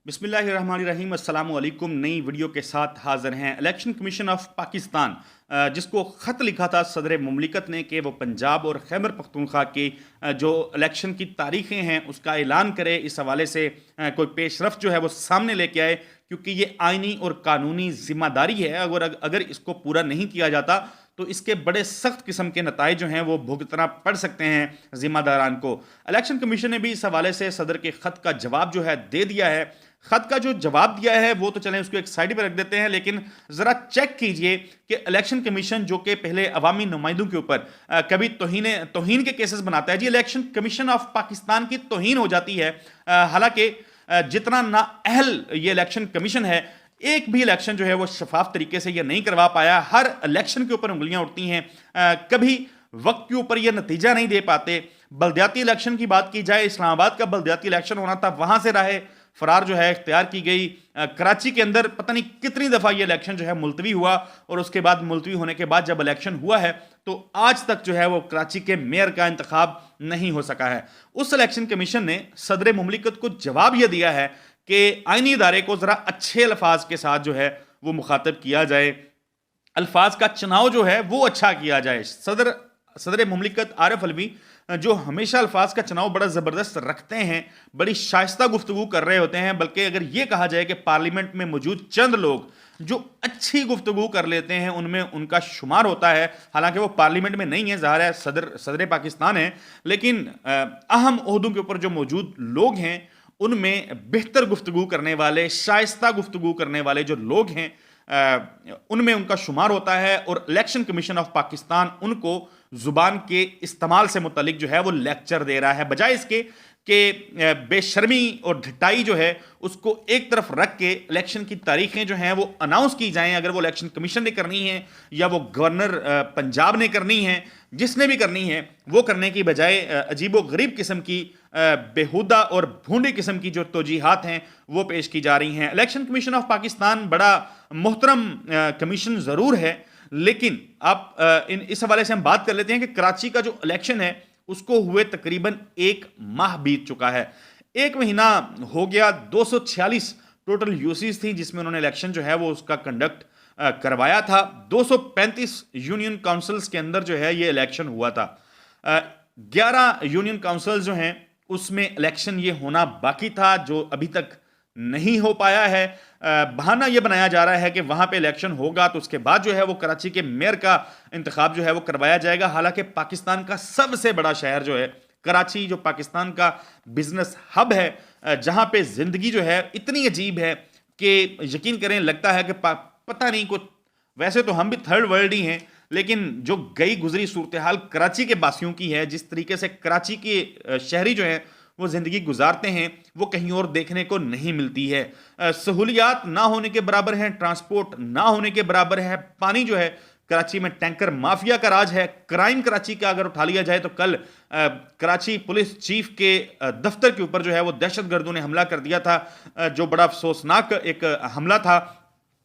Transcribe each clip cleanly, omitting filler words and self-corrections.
बिस्मिल्लाहिर्रहमानिर्रहीम अस्सलामु अलैकुम। नई वीडियो के साथ हाजिर हैं। इलेक्शन कमीशन ऑफ पाकिस्तान जिसको ख़त लिखा था सदर मुमलिकत ने कि वो पंजाब और खैबर पख्तूनख्वा की जो इलेक्शन की तारीखें हैं उसका ऐलान करे। इस हवाले से कोई पेशरफ जो है वो सामने लेके आए, क्योंकि ये आइनी और कानूनी जिम्मेदारी है। अगर इसको पूरा नहीं किया जाता तो इसके बड़े सख्त किस्म के नताइज जो हैं वो भुगतना पड़ सकते हैं जिम्मेदारान को। इलेक्शन कमीशन ने भी इस हवाले से सदर के ख़त का जवाब जो है दे दिया है। खत का जो जवाब दिया है वो तो चलें उसको एक साइड पर रख देते हैं, लेकिन जरा चेक कीजिए कि इलेक्शन कमीशन जो कि पहले अवामी नुमाइंदों के ऊपर कभी तौहीन के केसेस बनाता है, जी इलेक्शन कमीशन ऑफ पाकिस्तान की तौहीन हो जाती है। हालांकि जितना नाअहल ये इलेक्शन कमीशन है, एक भी इलेक्शन जो है वो शफाफ तरीके से ये नहीं करवा पाया। हर इलेक्शन के ऊपर उंगलियां उठती हैं, कभी वक्त के ऊपर ये नतीजा नहीं दे पाते। बल्दियाती इलेक्शन की बात की जाए, इस्लामाबाद का बल्दियाती इलेक्शन होना था, वहां से राह फरार जो है इख्तियार की गई। कराची के अंदर पता नहीं कितनी दफ़ा ये इलेक्शन जो है मुलतवी हुआ, और उसके बाद मुलतवी होने के बाद जब इलेक्शन हुआ है तो आज तक जो है वो कराची के मेयर का इंतखाब नहीं हो सका है। उस इलेक्शन कमीशन ने सदर मुमलिकत को जवाब यह दिया है कि आइनी इदारे को ज़रा अच्छे अल्फाज के साथ जो है वो मुखातब किया जाए, अल्फाज का चुनाव जो है वो अच्छा किया जाए। सदर मुमलिकत आरिफ अलवी जो हमेशा अल्फाज का चुनाव बड़ा ज़बरदस्त रखते हैं, बड़ी शाइस्ता गुफ्तगू कर रहे होते हैं, बल्कि अगर ये कहा जाए कि पार्लियामेंट में मौजूद चंद लोग जो अच्छी गुफ्तगू कर लेते हैं उनमें उनका शुमार होता है। हालांकि वो पार्लियामेंट में नहीं है, ज़ाहिर है सदर पाकिस्तान है, लेकिन अहम ओहदों के ऊपर जो मौजूद लोग हैं उनमें बेहतर गुफ्तगू करने वाले, शाइस्ता गुफ्तगू करने वाले जो लोग हैं उनमें उनका शुमार होता है। और इलेक्शन कमीशन ऑफ पाकिस्तान उनको जुबान के इस्तेमाल से मुतलिक जो है वो लेक्चर दे रहा है, बजाय इसके कि बेशर्मी और ढिठाई जो है उसको एक तरफ रख के इलेक्शन की तारीखें जो हैं वो अनाउंस की जाएं। अगर वो इलेक्शन कमीशन ने करनी है या वो गवर्नर पंजाब ने करनी है, जिसने भी करनी है वो करने की बजाय अजीब व गरीब किस्म की बेहुदा और भूंडी किस्म की जो तोजीहात हैं वो पेश की जा रही हैं। इलेक्शन कमीशन ऑफ पाकिस्तान बड़ा मोहतरम कमीशन ज़रूर है, लेकिन आप इस हवाले से हम बात कर लेते हैं कि कराची का जो इलेक्शन है उसको हुए तकरीबन 1 माह बीत चुका है। 1 महीना हो गया। 246 टोटल यूसीज थी जिसमें उन्होंने इलेक्शन जो है वो उसका कंडक्ट करवाया था। 235 यूनियन काउंसिल्स के अंदर जो है ये इलेक्शन हुआ था। 11 यूनियन काउंसिल्स जो हैं उसमें इलेक्शन ये होना बाकी था, जो अभी तक नहीं हो पाया है। बहाना यह बनाया जा रहा है कि वहां पे इलेक्शन होगा तो उसके बाद जो है वो कराची के मेयर का इंतखाब जो है वो करवाया जाएगा। हालांकि पाकिस्तान का सबसे बड़ा शहर जो है कराची, जो पाकिस्तान का बिजनेस हब है, जहां पे जिंदगी जो है इतनी अजीब है कि यकीन करें लगता है कि पता नहीं कुछ, वैसे तो हम भी थर्ड वर्ल्ड ही हैं, लेकिन जो गई गुजरी सूरत हाल कराची के बासियों की है, जिस तरीके से कराची के शहरी जो है वो ज़िंदगी गुजारते हैं, वो कहीं और देखने को नहीं मिलती है। सहूलियात ना होने के बराबर हैं, ट्रांसपोर्ट ना होने के बराबर है। पानी जो है कराची में टैंकर माफिया का राज है। क्राइम कराची का अगर उठा लिया जाए तो कल कराची पुलिस चीफ के दफ्तर के ऊपर जो है वो दहशतगर्दों ने हमला कर दिया था, जो बड़ा अफसोसनाक एक हमला था।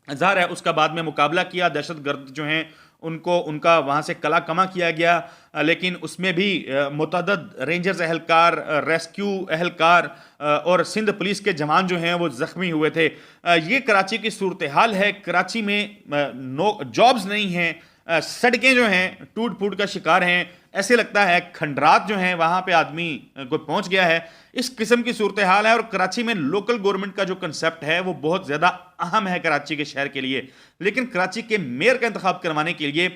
ज़ाहिर है उसका बाद में मुकाबला किया, दहशतगर्द जो हैं उनको उनका वहाँ से कला कमा किया गया, लेकिन उसमें भी मुतअद्दिद रेंजर्स एहलकार, रेस्क्यू एहलकार और सिंध पुलिस के जवान जो हैं वो ज़ख्मी हुए थे। ये कराची की सूरत हाल है। कराची में जॉब्स नहीं हैं, सड़कें जो हैं टूट फूट का शिकार हैं। ऐसे लगता है खंडरात जो हैं वहाँ पे आदमी कोई पहुँच गया है। इस किस्म की सूरत हाल है। और कराची में लोकल गवर्नमेंट का जो कंसेप्ट है वो बहुत ज़्यादा अहम है कराची के शहर के लिए, लेकिन कराची के मेयर का इंतखाब करवाने के लिए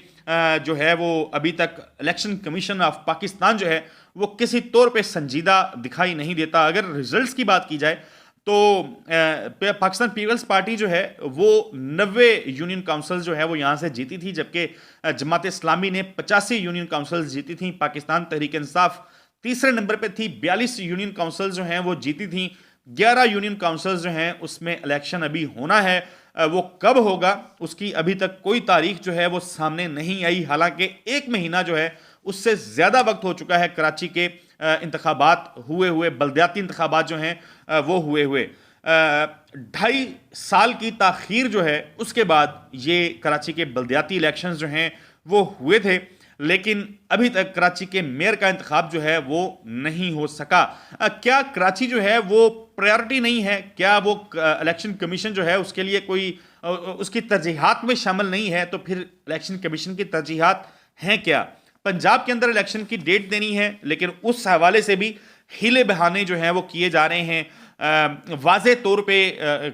जो है वो अभी तक इलेक्शन कमीशन ऑफ पाकिस्तान जो है वो किसी तौर पे संजीदा दिखाई नहीं देता। अगर रिजल्ट्स की बात की जाए तो पाकिस्तान पीपल्स पार्टी जो है वो 90 यूनियन काउंसिल जो है वो यहाँ से जीती थी, जबकि जमात इस्लामी ने 85 यूनियन काउंसिल जीती थी। पाकिस्तान तहरीक इंसाफ तीसरे नंबर पे थी, 42 यूनियन काउंसिल जो हैं वो जीती थी। 11 यूनियन काउंसिल जो हैं उसमें इलेक्शन अभी होना है। वो कब होगा उसकी अभी तक कोई तारीख जो है वो सामने नहीं आई। हालांकि 1 महीना जो है उससे ज़्यादा वक्त हो चुका है कराची के इंतखाबात हुए बल्दियाती इंतखाबात जो हैं वो हुए 2.5 साल की ताख़ीर जो है उसके बाद ये कराची के बल्दियाती इलेक्शंस जो हैं वो हुए थे। लेकिन अभी तक कराची के मेयर का इंतखाब जो है वो नहीं हो सका। क्या कराची जो है वो प्रायोरिटी नहीं है? क्या वो इलेक्शन कमीशन जो है उसके लिए कोई उसकी तरजीहात में शामिल नहीं है? तो फिर इलेक्शन कमीशन की तरजीहात हैं क्या? पंजाब के अंदर इलेक्शन की डेट देनी है, लेकिन उस हवाले से भी हीले बहाने जो हैं वो किए जा रहे हैं। वाज़े तौर पे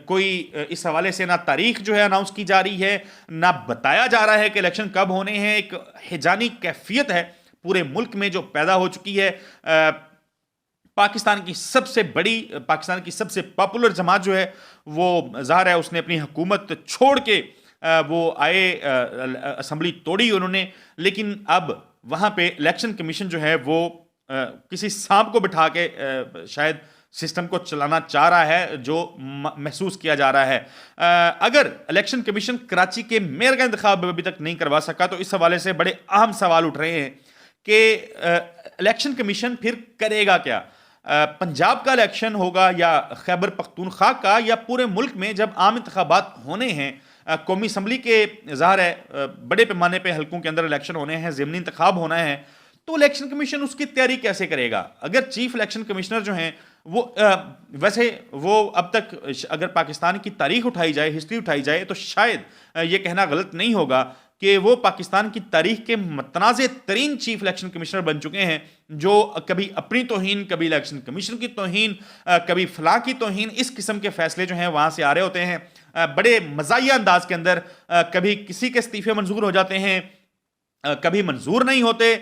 कोई इस हवाले से ना तारीख जो है अनाउंस की जा रही है, ना बताया जा रहा है कि इलेक्शन कब होने हैं। एक हिजानी कैफियत है पूरे मुल्क में जो पैदा हो चुकी है। पाकिस्तान की सबसे पॉपुलर जमात जो है वो ज़ाहिर है उसने अपनी हुकूमत छोड़ के वो आए, असम्बली तोड़ी उन्होंने, लेकिन अब वहाँ पे इलेक्शन कमीशन जो है वो किसी सांप को बिठा के शायद सिस्टम को चलाना चाह रहा है, जो महसूस किया जा रहा है। अगर इलेक्शन कमीशन कराची के मेयर का इंतखाब अभी तक नहीं करवा सका तो इस हवाले से बड़े अहम सवाल उठ रहे हैं कि इलेक्शन कमीशन फिर करेगा क्या? पंजाब का इलेक्शन होगा या खैबर पख्तूनख्वा का, या पूरे मुल्क में जब आम इंतखाबात होने हैं, कौमी असम्बली के ज़ाहिर है बड़े पैमाने पे हल्कों के अंदर इलेक्शन होने हैं, ज़िमनी इंतखाब होना है, तो इलेक्शन कमीशन उसकी तैयारी कैसे करेगा? अगर चीफ इलेक्शन कमिश्नर जो हैं वो वैसे वो अब तक अगर पाकिस्तान की तारीख उठाई जाए, हिस्ट्री उठाई जाए, तो शायद ये कहना गलत नहीं होगा कि वो पाकिस्तान की तारीख के मतनाज़ तरीन चीफ इलेक्शन कमिश्नर बन चुके हैं, जो कभी अपनी तौहीन, कभी इलेक्शन कमीशन की तौहीन, कभी फलां की तौहीन, इस किस्म के फैसले जो हैं वहाँ से आ रहे होते हैं बड़े मज़ाहिया अंदाज के अंदर। कभी किसी के इस्तीफे मंजूर हो जाते हैं, कभी मंजूर नहीं होते।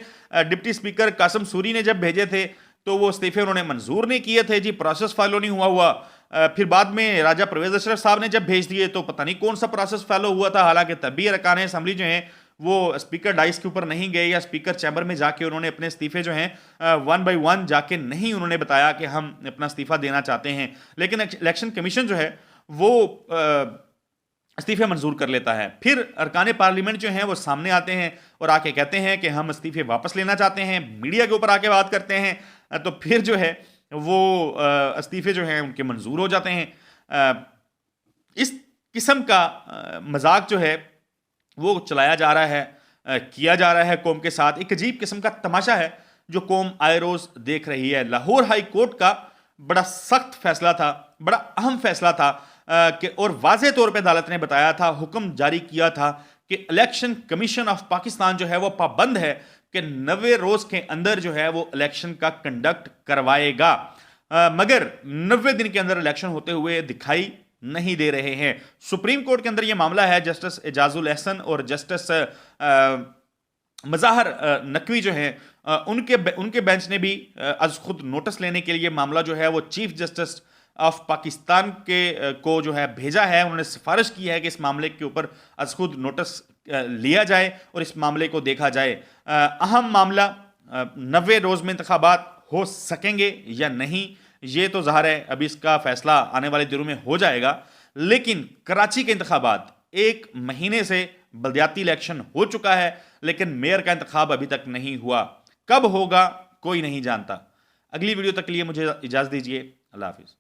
डिप्टी स्पीकर कासिम सूरी ने जब भेजे थे तो वो इस्तीफे उन्होंने मंजूर नहीं किए थे जी, प्रोसेस फॉलो नहीं हुआ। फिर बाद में राजा परवेज अशरफ साहब ने जब भेज दिए तो पता नहीं कौन सा प्रोसेस फॉलो हुआ था, हालांकि तब भी अरकान असम्बली जो हैं वो स्पीकर डाइस के ऊपर नहीं गए या स्पीकर चैम्बर में जाके उन्होंने अपने इस्तीफे जो हैं 1 बाय 1 जाके नहीं उन्होंने बताया कि हम अपना इस्तीफा देना चाहते हैं। लेकिन इलेक्शन कमीशन जो है वो इस्तीफे मंजूर कर लेता है। फिर अरकान पार्लियामेंट जो हैं वो सामने आते हैं और आके कहते हैं कि हम इस्तीफे वापस लेना चाहते हैं, मीडिया के ऊपर आके बात करते हैं, तो फिर जो है वो इस्तीफे जो हैं उनके मंजूर हो जाते हैं। इस किस्म का मजाक जो है वो चलाया जा रहा है, किया जा रहा है कौम के साथ। एक अजीब किस्म का तमाशा है जो कौम आए रोज देख रही है। लाहौर हाई कोर्ट का बड़ा सख्त फैसला था, बड़ा अहम फैसला था कि और वाज़े तौर पे अदालत ने बताया था, हुक्म जारी किया था कि इलेक्शन कमीशन ऑफ पाकिस्तान जो है वो पाबंद है कि 90 रोज के अंदर जो है वो इलेक्शन का कंडक्ट करवाएगा। मगर 90 दिन के अंदर इलेक्शन होते हुए दिखाई नहीं दे रहे हैं। सुप्रीम कोर्ट के अंदर यह मामला है, जस्टिस एजाजुल एहसन और जस्टिस मज़ाहर नकवी जो है उनके बेंच ने भी आज खुद नोटिस लेने के लिए मामला जो है वो चीफ जस्टिस ऑफ पाकिस्तान को जो है भेजा है। उन्होंने सिफारिश की है कि इस मामले के ऊपर आज खुद नोटिस लिया जाए और इस मामले को देखा जाए। अहम मामला 90 रोज में इंतखाबात हो सकेंगे या नहीं, ये तो ज़ाहिर है अभी इसका फैसला आने वाले दिनों में हो जाएगा। लेकिन कराची के इंतखाबात 1 महीने से बलदियाती इलेक्शन हो चुका है, लेकिन मेयर का इंतखाब अभी तक नहीं हुआ। कब होगा कोई नहीं जानता। अगली वीडियो तक के लिए मुझे इजाज़त दीजिए। अल्लाह हाफिज़।